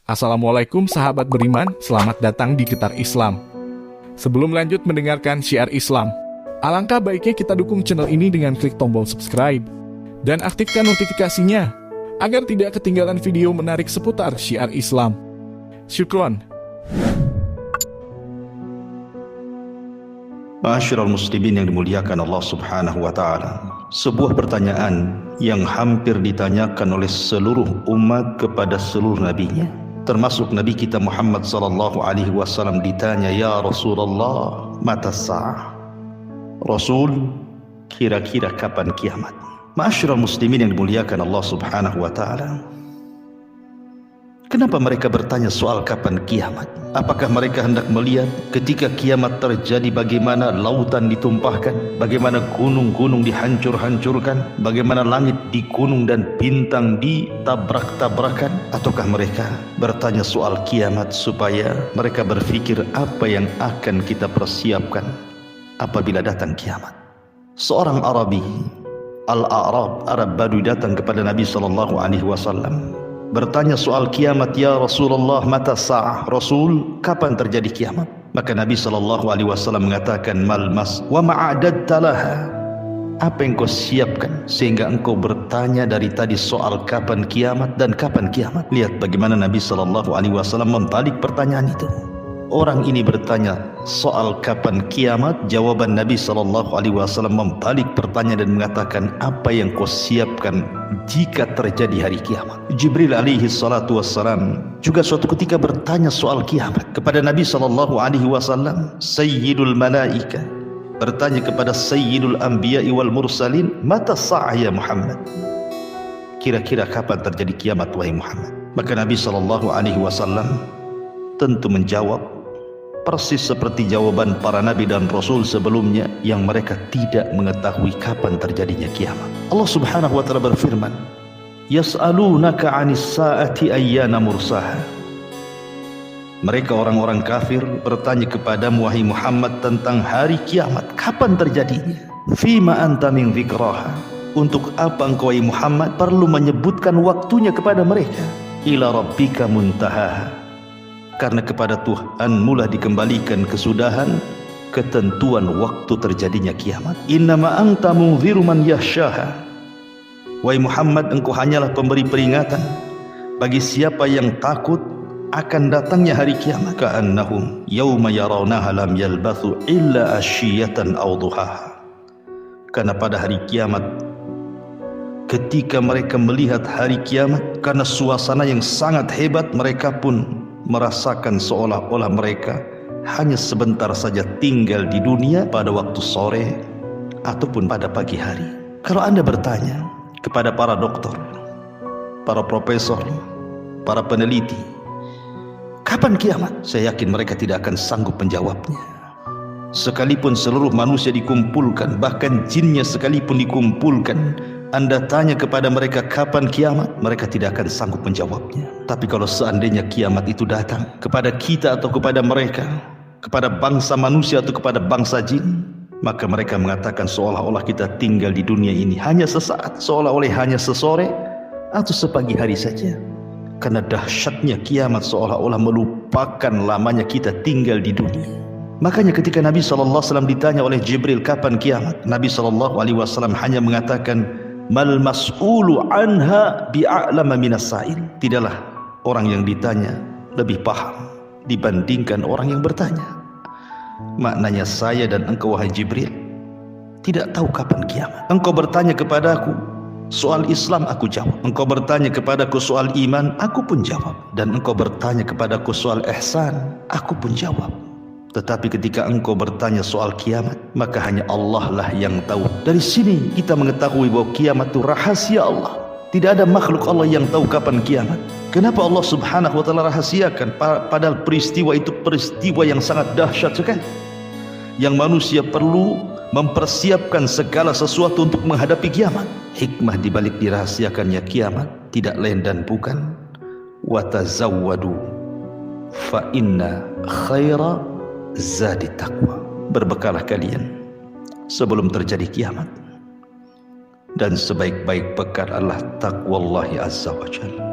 Assalamualaikum sahabat beriman, selamat datang di Getar Islam. Sebelum lanjut mendengarkan syiar Islam, alangkah baiknya kita dukung channel ini dengan klik tombol subscribe dan aktifkan notifikasinya agar tidak ketinggalan video menarik seputar syiar Islam. Syukron. Ma'asyiral muslimin yang dimuliakan Allah Subhanahu wa taala. Sebuah pertanyaan yang hampir ditanyakan oleh seluruh umat kepada seluruh nabinya. Termasuk Nabi kita Muhammad sallallahu alaihi wasallam ditanya, "Ya Rasulullah, mata sa'ah?" Rasul, kira-kira kapan kiamat? Ma'asyiral muslimin yang dimuliakan Allah Subhanahu wa taala. Kenapa mereka bertanya soal kapan kiamat? Apakah mereka hendak melihat ketika kiamat terjadi bagaimana lautan ditumpahkan, bagaimana gunung-gunung dihancur-hancurkan, bagaimana langit digunung dan bintang ditabrak-tabrakan? Ataukah mereka bertanya soal kiamat supaya mereka berpikir apa yang akan kita persiapkan apabila datang kiamat? Seorang Arabi, Al-A'rab, Arab Badui, datang kepada Nabi sallallahu alaihi wasallam bertanya soal kiamat. "Ya Rasulullah, mata sa'ah?" Rasul, kapan terjadi kiamat? Maka Nabi sallallahu alaihi wasallam mengatakan, "Mal mas wa ma'adadta laha?" Apa yang kau siapkan sehingga engkau bertanya dari tadi soal kapan kiamat dan kapan kiamat? Lihat bagaimana Nabi sallallahu alaihi wasallam membalik pertanyaan itu. Orang ini bertanya soal kapan kiamat, jawaban Nabi sallallahu alaihi wasallam membalik pertanyaan dan mengatakan, apa yang kau siapkan jika terjadi hari kiamat? Jibril alaihi salatu wassalam juga suatu ketika bertanya soal kiamat kepada Nabi sallallahu alaihi wasallam. Sayyidul malaika bertanya kepada Sayyidul anbiya'i wal mursalin, "Mata sa'ah ya Muhammad?" Kira-kira kapan terjadi kiamat wahai Muhammad? Maka Nabi sallallahu alaihi wasallam tentu menjawab persis seperti jawaban para nabi dan rasul sebelumnya yang mereka tidak mengetahui kapan terjadinya kiamat. Allah Subhanahu wa taala berfirman, "Yas'alunaka 'anis sa'ati ayyana mursaha." Mereka orang-orang kafir bertanya kepadamu wahai Muhammad tentang hari kiamat, kapan terjadinya? Fima anta min dzikraha. Untuk apa engkau wahai Muhammad perlu menyebutkan waktunya kepada mereka? Ila rabbika muntahaha. Karena kepada Tuhanmu lah dikembalikan kesudahan ketentuan waktu terjadinya kiamat. Innama anta munziru man yahsyaha. Wahai Muhammad, engkau hanyalah pemberi peringatan bagi siapa yang takut akan datangnya hari kiamat. Ka'annahum yawma yarawnaha lam yalbathu illa asyiyatan aw duhaha. Karena pada hari kiamat, ketika mereka melihat hari kiamat, karena suasana yang sangat hebat, mereka pun merasakan seolah-olah mereka hanya sebentar saja tinggal di dunia pada waktu sore ataupun pada pagi hari. Kalau Anda bertanya kepada para dokter, para profesor, para peneliti, kapan kiamat? Saya yakin mereka tidak akan sanggup menjawabnya. Sekalipun seluruh manusia dikumpulkan, bahkan jinnya sekalipun dikumpulkan, Anda tanya kepada mereka kapan kiamat, mereka tidak akan sanggup menjawabnya. Tapi kalau seandainya kiamat itu datang kepada kita atau kepada mereka, kepada bangsa manusia atau kepada bangsa jin, maka mereka mengatakan seolah-olah kita tinggal di dunia ini hanya sesaat, seolah-olah hanya sesore atau sepagi hari saja. Karena dahsyatnya kiamat seolah-olah melupakan lamanya kita tinggal di dunia. Makanya ketika Nabi SAW ditanya oleh Jibril kapan kiamat, Nabi SAW hanya mengatakan, "Mal mas'ulu anha bi'a'lama minas sa'il." Tidaklah orang yang ditanya lebih paham dibandingkan orang yang bertanya. Maknanya saya dan engkau wahai Jibril tidak tahu kapan kiamat. Engkau bertanya kepadaku soal Islam, aku jawab. Engkau bertanya kepadaku soal iman, aku pun jawab. Dan engkau bertanya kepadaku soal ihsan, aku pun jawab. Tetapi ketika engkau bertanya soal kiamat, maka hanya Allah lah yang tahu. Dari sini kita mengetahui bahwa kiamat itu rahasia Allah. Tidak ada makhluk Allah yang tahu kapan kiamat. Kenapa Allah Subhanahu wa taala rahasiakan? Padahal peristiwa itu peristiwa yang sangat dahsyat sekali, yang manusia perlu mempersiapkan segala sesuatu untuk menghadapi kiamat. Hikmah dibalik dirahasiakannya kiamat tidak lain dan bukan wa tazawwadu fa inna khaira zadi taqwa. Berbekalah kalian sebelum terjadi kiamat, dan sebaik-baik bekal adalah taqwallahi azza wa jalla.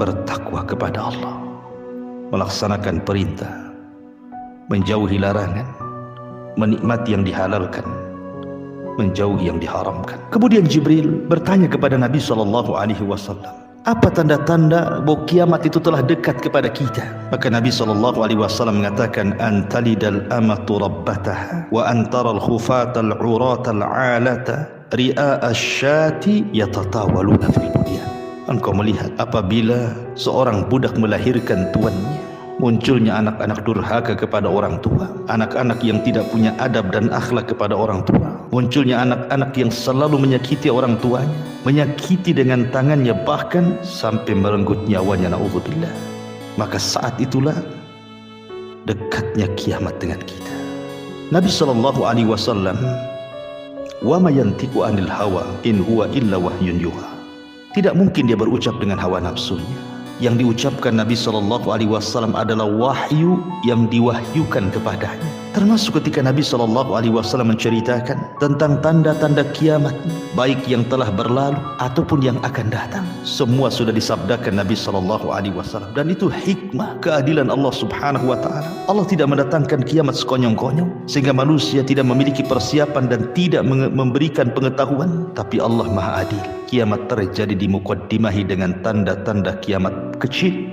bertakwa kepada Allah, melaksanakan perintah, menjauhi larangan, menikmati yang dihalalkan, menjauhi yang diharamkan. Kemudian Jibril bertanya kepada Nabi SAW, apa tanda-tanda bahwa kiamat itu telah dekat kepada kita? Maka Nabi SAW mengatakan, antalidal amatu rabbataha wa antaral khufatal uratal alata ri'a asyati yatatawaluna fil bunyan. Engkau melihat apabila seorang budak melahirkan tuannya, munculnya anak-anak durhaka kepada orang tua, anak-anak yang tidak punya adab dan akhlak kepada orang tua, munculnya anak-anak yang selalu menyakiti orang tuanya, menyakiti dengan tangannya, bahkan sampai merenggut nyawanya, na'udzubillah. Maka saat itulah dekatnya kiamat dengan kita. Nabi SAW, wa ma yantiqu anil hawa in huwa illa wahyun yuha. Tidak mungkin dia berucap dengan hawa nafsunya. Yang diucapkan Nabi SAW adalah wahyu yang diwahyukan kepadanya. Termasuk ketika Nabi SAW menceritakan tentang tanda-tanda kiamat, baik yang telah berlalu ataupun yang akan datang, semua sudah disabdakan Nabi SAW. Dan itu hikmah keadilan Allah Subhanahu wa ta'ala. Allah tidak mendatangkan kiamat sekonyong-konyong sehingga manusia tidak memiliki persiapan dan tidak memberikan pengetahuan. Tapi Allah Maha Adil. Kiamat terjadi dimukaddimahi dengan tanda-tanda kiamat kecil,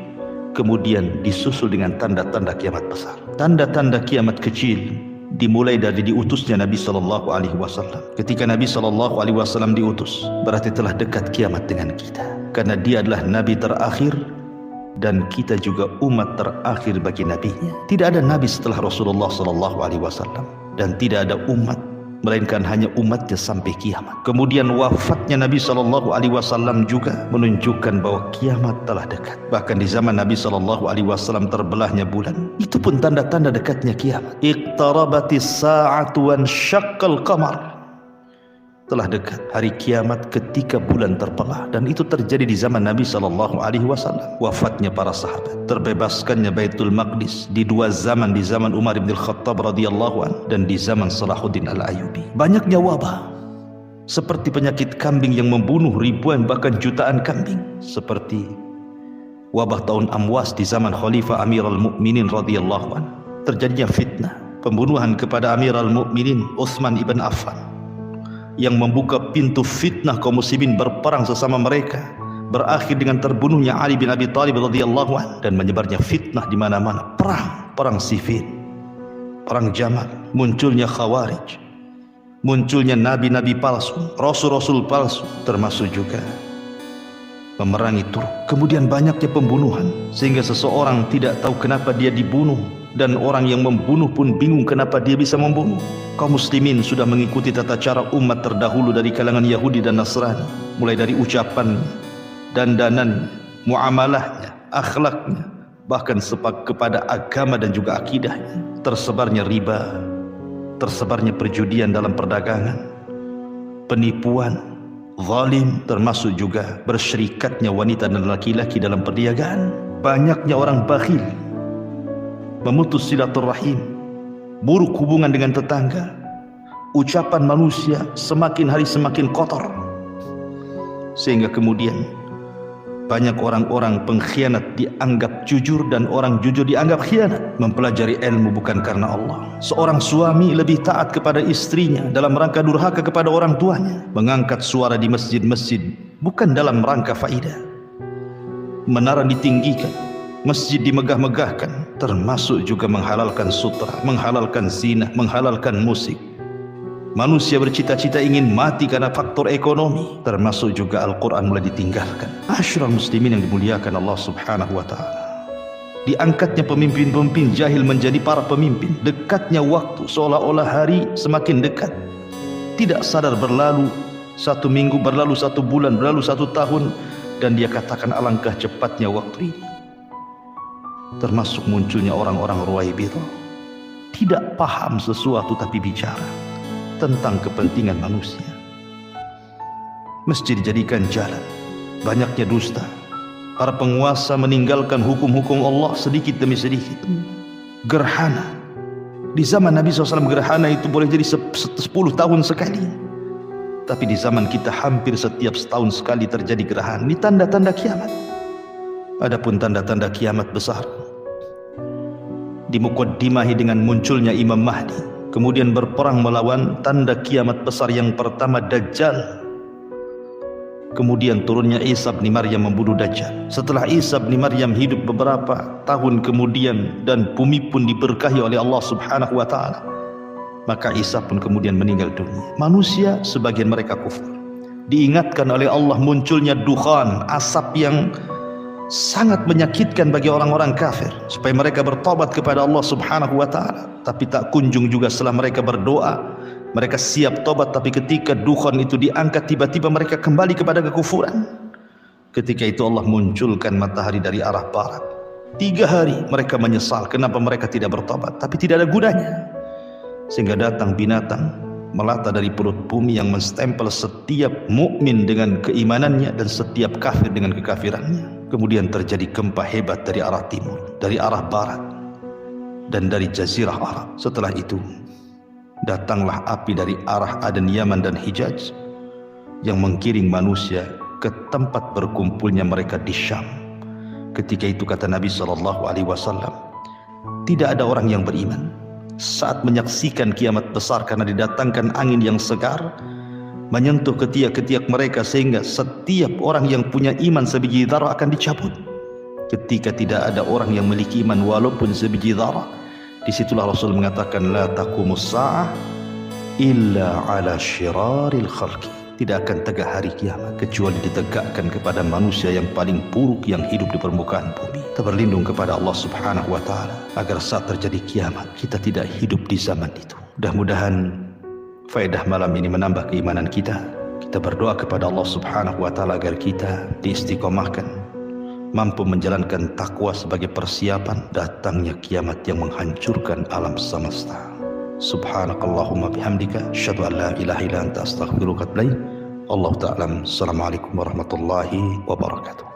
kemudian disusul dengan tanda-tanda kiamat besar. Tanda-tanda kiamat kecil dimulai dari diutusnya Nabi SAW. Ketika Nabi SAW diutus, berarti telah dekat kiamat dengan kita, karena dia adalah Nabi terakhir dan kita juga umat terakhir bagi Nabi-Nya. Tidak ada Nabi setelah Rasulullah SAW dan tidak ada umat melainkan hanya umatnya sampai kiamat. Kemudian wafatnya Nabi SAW juga menunjukkan bahwa kiamat telah dekat. Bahkan di zaman Nabi SAW terbelahnya bulan, itu pun tanda-tanda dekatnya kiamat. Iqtarabatis sa'atu wan syaqqal qamar. Telah dekat hari kiamat ketika bulan terbelah, dan itu terjadi di zaman Nabi SAW. Wafatnya para sahabat, terbebaskannya Baitul Maqdis di dua zaman, di zaman Umar bin Khattab radhiyallahu an dan di zaman Salahuddin Al-Ayyubi. Banyaknya wabah seperti penyakit kambing yang membunuh ribuan bahkan jutaan kambing, seperti wabah tahun Amwas di zaman Khalifah Amirul Mukminin radhiyallahu an. Terjadinya fitnah pembunuhan kepada Amirul Mukminin Utsman ibn Affan yang membuka pintu fitnah kaum muslimin berperang sesama mereka, berakhir dengan terbunuhnya Ali bin Abi Thalib radhiyallahu anhu dan menyebarnya fitnah di mana-mana. Perang sivil, perang Jamal, munculnya Khawarij, munculnya nabi-nabi palsu, rasul-rasul palsu, termasuk juga memerangi Turk. Kemudian banyaknya pembunuhan sehingga seseorang tidak tahu kenapa dia dibunuh, dan orang yang membunuh pun bingung kenapa dia bisa membunuh. Kaum muslimin sudah mengikuti tata cara umat terdahulu dari kalangan Yahudi dan Nasrani, mulai dari ucapan, dandanan, muamalahnya, akhlaknya, bahkan kepada agama dan juga akidahnya. Tersebarnya riba, tersebarnya perjudian dalam perdagangan, penipuan, zalim, termasuk juga bersyirikatnya wanita dan laki-laki dalam perniagaan. Banyaknya orang bakhil, memutus silaturahim, buruk hubungan dengan tetangga. Ucapan manusia semakin hari semakin kotor, sehingga kemudian banyak orang-orang pengkhianat dianggap jujur dan orang jujur dianggap khianat. Mempelajari ilmu bukan karena Allah. Seorang suami lebih taat kepada istrinya dalam rangka durhaka kepada orang tuanya. Mengangkat suara di masjid-masjid bukan dalam rangka faidah. Menara ditinggikan, masjid dimegah-megahkan, termasuk juga menghalalkan sutra, menghalalkan zina, menghalalkan musik. Manusia bercita-cita ingin mati karena faktor ekonomi, termasuk juga Al-Quran mulai ditinggalkan. Asyrul muslimin yang dimuliakan Allah Subhanahu wa ta'ala. Diangkatnya pemimpin-pemimpin jahil menjadi para pemimpin. Dekatnya waktu, seolah-olah hari semakin dekat. Tidak sadar berlalu 1 minggu, berlalu 1 bulan, berlalu 1 tahun, dan dia katakan alangkah cepatnya waktu ini. Termasuk munculnya orang-orang ruwaibidhah, tidak paham sesuatu tapi bicara tentang kepentingan manusia. Masjid dijadikan jalan, banyaknya dusta. Para penguasa meninggalkan hukum-hukum Allah sedikit demi sedikit. Gerhana, di zaman Nabi SAW gerhana itu boleh jadi 10 tahun sekali, tapi di zaman kita hampir setiap setahun sekali terjadi gerhana. Ini tanda-tanda kiamat. Adapun tanda-tanda kiamat besar dimukaddimahi dengan munculnya Imam Mahdi, kemudian berperang melawan tanda kiamat besar yang pertama Dajjal, kemudian turunnya Isa bin Maryam membunuh Dajjal. Setelah Isa bin Maryam hidup beberapa tahun kemudian dan bumi pun diberkahi oleh Allah Subhanahu wa taala, maka Isa pun kemudian meninggal dunia. Manusia sebagian mereka kufur. Diingatkan oleh Allah munculnya dukhan, asap yang sangat menyakitkan bagi orang-orang kafir, supaya mereka bertobat kepada Allah Subhanahu wa taala. Tapi tak kunjung juga setelah mereka berdoa, mereka siap tobat, tapi ketika dukhan itu diangkat, tiba-tiba mereka kembali kepada kekufuran. Ketika itu Allah munculkan matahari dari arah barat. 3 hari mereka menyesal kenapa mereka tidak bertobat, tapi tidak ada gunanya. Sehingga datang binatang melata dari perut bumi yang menstempel setiap mukmin dengan keimanannya dan setiap kafir dengan kekafirannya. Kemudian terjadi gempa hebat dari arah timur, dari arah barat, dan dari jazirah Arab. Setelah itu datanglah api dari arah Aden, Yaman dan Hijaz yang menggiring manusia ke tempat berkumpulnya mereka di Syam. Ketika itu kata Nabi SAW, tidak ada orang yang beriman saat menyaksikan kiamat besar, karena didatangkan angin yang segar menyentuh ketiak-ketiak mereka, sehingga setiap orang yang punya iman sebiji dzarah akan dicabut. Ketika tidak ada orang yang memiliki iman walaupun sebiji dzarah, disitulah Rasul mengatakan la taqumus sa'ah illa ala syiraril khalqi. Tidak akan tegak hari kiamat kecuali ditegakkan kepada manusia yang paling buruk yang hidup di permukaan bumi. Kita berlindung kepada Allah Subhanahu wa taala agar saat terjadi kiamat kita tidak hidup di zaman itu. Mudah-mudahan faedah malam ini menambah keimanan kita. Kita berdoa kepada Allah Subhanahu wa taala agar kita diistiqomahkan, mampu menjalankan takwa sebagai persiapan datangnya kiamat yang menghancurkan alam semesta. Subhanakallahumma bihamdika asyhadu an la ilaha illa anta astaghfiruka wa atubu ilaik. Allahu ta'ala. Assalamualaikum warahmatullahi wabarakatuh.